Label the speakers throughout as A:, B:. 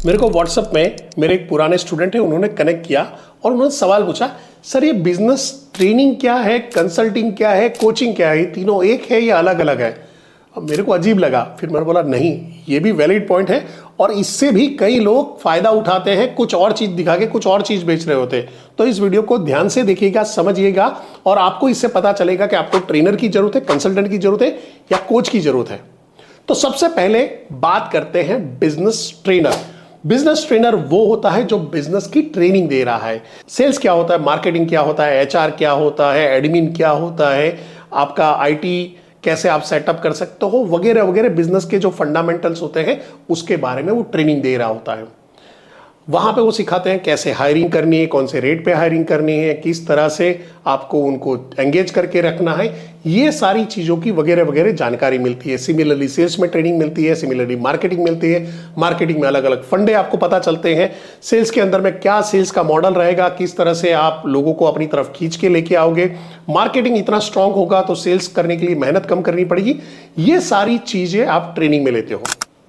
A: मेरे को व्हाट्सएप में मेरे एक पुराने स्टूडेंट है, उन्होंने कनेक्ट किया और उन्होंने सवाल पूछा, सर ये बिजनेस ट्रेनिंग क्या है, कंसल्टिंग क्या है, कोचिंग क्या है, ये तीनों एक है या अलग अलग है? अब मेरे को अजीब लगा। फिर मैंने बोला नहीं, ये भी वैलिड पॉइंट है और इससे भी कई लोग फायदा उठाते हैं, कुछ और चीज दिखा के कुछ और चीज बेच रहे होते हैं। तो इस वीडियो को ध्यान से देखिएगा, समझिएगा और आपको इससे पता चलेगा कि आपको ट्रेनर की जरूरत है, कंसल्टेंट की जरूरत है या कोच की जरूरत है। तो सबसे पहले बात करते हैं बिजनेस ट्रेनर। बिजनेस ट्रेनर वो होता है जो बिजनेस की ट्रेनिंग दे रहा है। सेल्स क्या होता है, मार्केटिंग क्या होता है, एचआर क्या होता है, एडमिन क्या होता है, आपका आईटी कैसे आप सेटअप कर सकते हो, वगैरह वगैरह, बिजनेस के जो फंडामेंटल्स होते हैं उसके बारे में वो ट्रेनिंग दे रहा होता है। वहां पे वो सिखाते हैं कैसे हायरिंग करनी है, कौन से रेट पे हायरिंग करनी है, किस तरह से आपको उनको एंगेज करके रखना है, ये सारी चीज़ों की वगैरह वगैरह जानकारी मिलती है। सिमिलरली सेल्स में ट्रेनिंग मिलती है, सिमिलरली मार्केटिंग मिलती है, मार्केटिंग में अलग अलग फंडे आपको पता चलते हैं, सेल्स के अंदर में क्या सेल्स का मॉडल रहेगा, किस तरह से आप लोगों को अपनी तरफ खींच के लेके आओगे, मार्केटिंग इतना स्ट्रांग होगा तो सेल्स करने के लिए मेहनत कम करनी पड़ेगी। ये सारी चीज़ें आप ट्रेनिंग में लेते हो।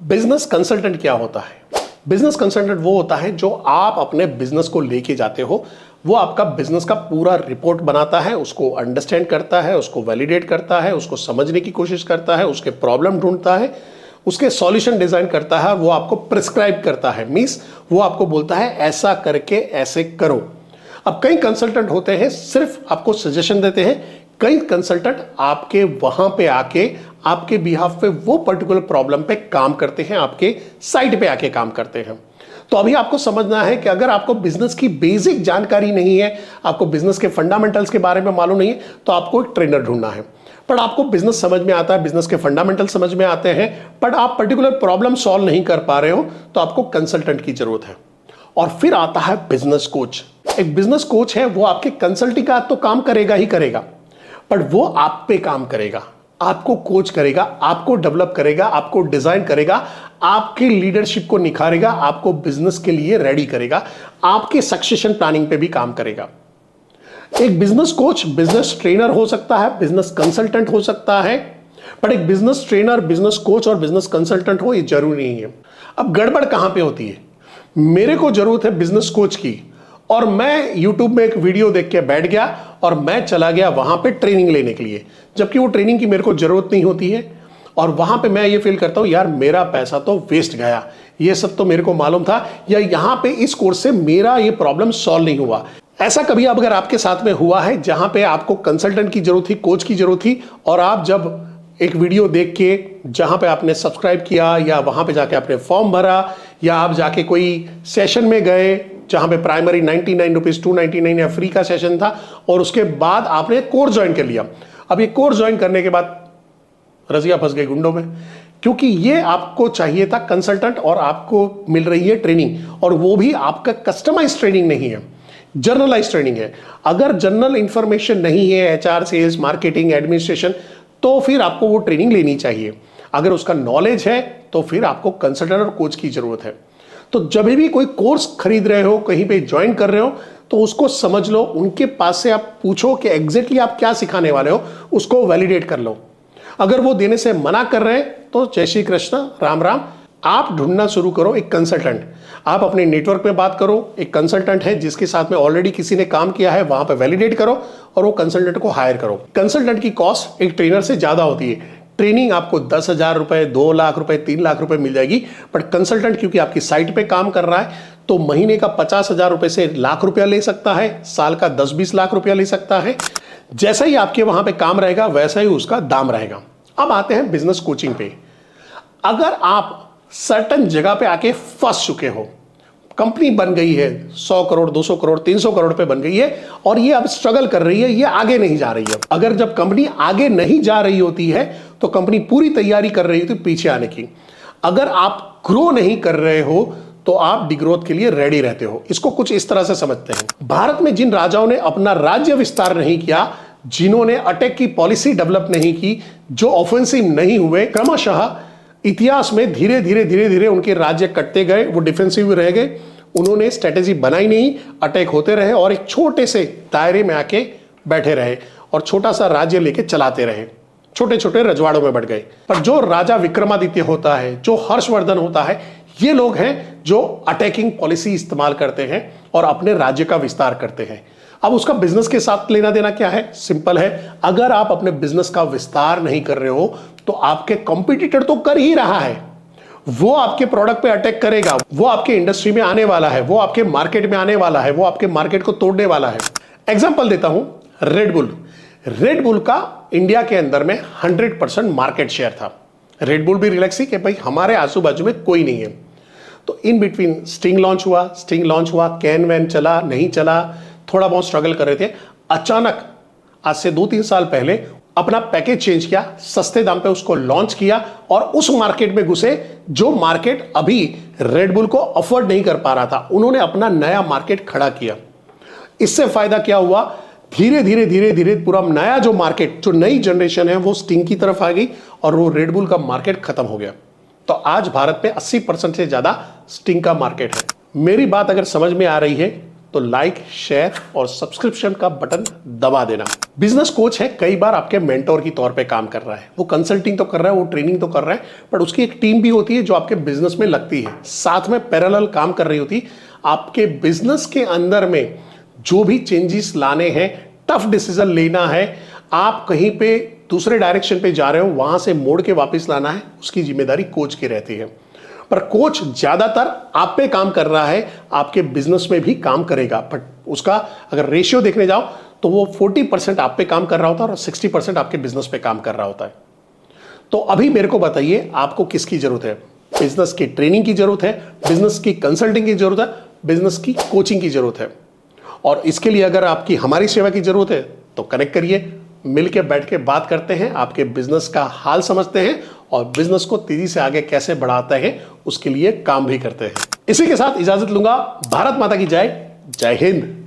A: बिजनेस कंसल्टेंट क्या होता है? बिजनेस कंसल्टेंट वो होता है जो आप अपने बिजनेस को लेके जाते हो, वो आपका बिजनेस का पूरा रिपोर्ट बनाता है, उसको अंडरस्टैंड करता है, उसको वैलिडेट करता है, उसको समझने की कोशिश करता है, उसके प्रॉब्लम ढूंढता है, उसके सॉल्यूशन डिजाइन करता है, वो आपको प्रिस्क्राइब करता है। मींस वो आपको बोलता है ऐसा करके ऐसे करो। अब कई कंसल्टेंट होते हैं सिर्फ आपको सजेशन देते हैं, कई कंसल्टेंट आपके वहां पे आके आपके बिहाफ पे वो पर्टिकुलर प्रॉब्लम पे काम करते हैं, आपके साइट पे आके काम करते हैं। तो अभी आपको समझना है कि अगर आपको बिजनेस की बेसिक जानकारी नहीं है, आपको बिजनेस के फंडामेंटल्स के बारे में मालूम नहीं है, तो आपको एक ट्रेनर ढूंढना है। पर आपको बिजनेस समझ में आता है, बिजनेस के फंडामेंटल समझ में आते हैं, बट आप पर्टिकुलर प्रॉब्लम सॉल्व नहीं कर पा रहे हो, तो आपको कंसल्टेंट की जरूरत है। और फिर आता है बिजनेस कोच। एक बिजनेस कोच है, वो आपके कंसल्टिंग का तो काम करेगा ही करेगा, बट वो आप पे काम करेगा, आपको कोच करेगा, आपको डेवलप करेगा, आपको डिजाइन करेगा, आपकी लीडरशिप को निखारेगा, आपको बिजनेस के लिए रेडी करेगा, आपके सक्सेशन प्लानिंग पे भी काम करेगा। एक बिजनेस कोच बिजनेस ट्रेनर हो सकता है, बिजनेस कंसल्टेंट हो सकता है, बट एक बिजनेस ट्रेनर, बिजनेस कोच और बिजनेस कंसल्टेंट हो ये जरूरी नहीं है। अब गड़बड़ कहां पे होती है? मेरे को जरूरत है बिजनेस कोच की और मैं YouTube में एक वीडियो देख के बैठ गया और मैं चला गया वहां पे ट्रेनिंग लेने के लिए, जबकि वो ट्रेनिंग की मेरे को जरूरत नहीं होती है। और वहां पे मैं ये फील करता हूं, यार मेरा पैसा तो वेस्ट गया, ये सब तो मेरे को मालूम था, या यहां पे इस कोर्स से मेरा ये प्रॉब्लम सॉल्व नहीं हुआ। ऐसा कभी अगर आपके साथ में हुआ है जहां पे आपको कंसल्टेंट की जरूरत थी, कोच की जरूरत थी, और आप जब एक वीडियो देख के जहां पे आपने सब्सक्राइब किया या वहां पे जाके आपने फॉर्म भरा या आप जाके कोई सेशन में गए जहां पे प्राइमरी 99 रुपीज 299 या फ्री का सेशन था, और उसके बाद आपने कोर्स ज्वाइन कर लिया। अब ये कोर्स ज्वाइन करने के बाद रजिया फंस गई गुंडों में, क्योंकि ये आपको चाहिए था कंसल्टेंट और आपको मिल रही है ट्रेनिंग, और वो भी आपका कस्टमाइज ट्रेनिंग नहीं है, जर्नलाइज ट्रेनिंग है। अगर जनरल इंफॉर्मेशन नहीं है, एचआर, सेल्स, मार्केटिंग, एडमिनिस्ट्रेशन, तो फिर आपको वो ट्रेनिंग लेनी चाहिए। अगर उसका नॉलेज है तो फिर आपको कंसल्टेंट और कोच की जरूरत है। तो जब भी कोई कोर्स खरीद रहे हो, कहीं पे ज्वाइन कर रहे हो, तो उसको समझ लो, उनके पास से आप पूछो कि एग्जैक्टली आप क्या सिखाने वाले हो, उसको वैलिडेट कर लो। अगर वो देने से मना कर रहे हैं तो जय श्री कृष्ण, राम राम, आप ढूंढना शुरू करो एक कंसल्टेंट। आप अपने नेटवर्क में बात करो, एक कंसल्टेंट है जिसके साथ में ऑलरेडी किसी ने काम किया है, वहां पे वैलिडेट करो और वो कंसल्टेंट को हायर करो। कंसल्टेंट की कॉस्ट एक ट्रेनर से ज्यादा होती है। ट्रेनिंग आपको 10,000 रुपए, 2 लाख रुपए, 3 लाख रुपए मिल जाएगी, बट कंसल्टेंट क्योंकि आपकी साइट पे काम कर रहा है तो महीने का 50,000 रुपए से लाख रुपया ले सकता है, साल का 10-20 लाख रुपया ले सकता है। जैसा ही आपके वहां पे काम रहेगा वैसा ही उसका दाम रहेगा। अब आते हैं बिजनेस कोचिंग पे। अगर आप सर्टेन जगह पे आके फंस चुके हो, कंपनी बन गई है, 100 करोड़, 200 करोड़, 300 करोड़ पे बन गई है और ये अब स्ट्रगल कर रही है, ये आगे नहीं जा रही है। अगर जब कंपनी आगे नहीं जा रही होती है तो कंपनी पूरी तैयारी कर रही होती है पीछे आने की। अगर आप ग्रो नहीं कर रहे हो तो आप डिग्रोथ के लिए रेडी रहते हो। इसको कुछ इस तरह से समझते हैं, भारत में जिन राजाओं ने अपना राज्य विस्तार नहीं किया, जिन्होंने अटैक की पॉलिसी डेवलप नहीं की, जो ऑफेंसिव नहीं हुए, क्रमशः इतिहास में धीरे धीरे धीरे धीरे उनके राज्य कटते गए, वो डिफेंसिव रह गए, उन्होंने स्ट्रेटेजी बनाई नहीं, अटैक होते रहे और एक छोटे से दायरे में आके बैठे रहे और छोटा सा राज्य लेके चलाते रहे, छोटे छोटे रजवाड़ों में बढ़ गए। पर जो राजा विक्रमादित्य होता है, जो हर्षवर्धन होता है, ये लोग हैं जो अटैकिंग पॉलिसी इस्तेमाल करते हैं और अपने राज्य का विस्तार करते हैं। अब उसका बिजनेस के साथ लेना देना क्या है? सिंपल है, अगर आप अपने बिजनेस का विस्तार नहीं कर रहे हो तो आपके कॉम्पिटिटर तो कर ही रहा है, वो आपके प्रोडक्ट पे अटैक करेगा, वो आपके इंडस्ट्री में आने वाला है, वो आपके मार्केट में आने वाला है, वो आपके मार्केट को तोड़ने वाला है। एग्जांपल देता हूं, रेड बुल। रेड बुल का इंडिया के अंदर में 100% मार्केट शेयर था। रेड बुल भी रिलैक्स ही कि भाई हमारे आजू बाजू में कोई नहीं है। तो इन बिटवीन स्टिंग लॉन्च हुआ, कैन वैन चला नहीं चला, थोड़ा बहुत स्ट्रगल कर रहे थे। अचानक आज से 2-3 साल पहले अपना पैकेज चेंज किया, सस्ते दाम पे उसको लॉन्च किया और उस मार्केट में घुसे जो मार्केट अभी रेड बुल को अफोर्ड नहीं कर पा रहा था। उन्होंने अपना नया मार्केट खड़ा किया। इससे फायदा क्या हुआ? धीरे धीरे पूरा नया जो मार्केट, जो नई जनरेशन है वो स्टिंग की तरफ आ गई और वो रेड बुल का मार्केट खत्म हो गया। तो आज भारत में 80% से ज्यादा स्टिंग का मार्केट है। मेरी बात अगर समझ में आ रही है तो लाइक, शेयर और सब्सक्रिप्शन का बटन दबा देना। बिजनेस कोच है, कई बार आपके मेंटोर की तौर पे काम कर रहा है। वो कंसल्टिंग तो कर रहा है, वो ट्रेनिंग तो कर रहा है, बट उसकी एक टीम भी होती है जो आपके बिजनेस में लगती है, साथ में पैरेलल काम कर रही होती है। आपके बिजनेस के अंदर में जो भी चेंजेस लाने हैं, टफ डिसीजन लेना है, आप कहीं पे दूसरे डायरेक्शन पे जा रहे हो, वहां से मोड़ के वापस लाना है, उसकी जिम्मेदारी कोच की रहती है। पर कोच ज्यादातर आप पे काम कर रहा है, आपके बिजनेस में भी काम करेगा, बट उसका अगर रेशियो देखने जाओ तो वो 40% आप पे काम कर रहा होता है और 60% आपके बिजनेस पे काम कर रहा होता है। तो अभी मेरे को बताइए, आपको किसकी जरूरत है? बिजनेस की ट्रेनिंग की जरूरत है, बिजनेस की कंसल्टिंग की जरूरत है, बिजनेस की कोचिंग की जरूरत है। और इसके लिए अगर आपकी हमारी सेवा की जरूरत है तो कनेक्ट करिए, मिलके बैठ के बात करते हैं, आपके बिजनेस का हाल समझते हैं और बिजनेस को तेजी से आगे कैसे बढ़ाते हैं उसके लिए काम भी करते हैं। इसी के साथ इजाजत लूंगा। भारत माता की जय। जय हिंद।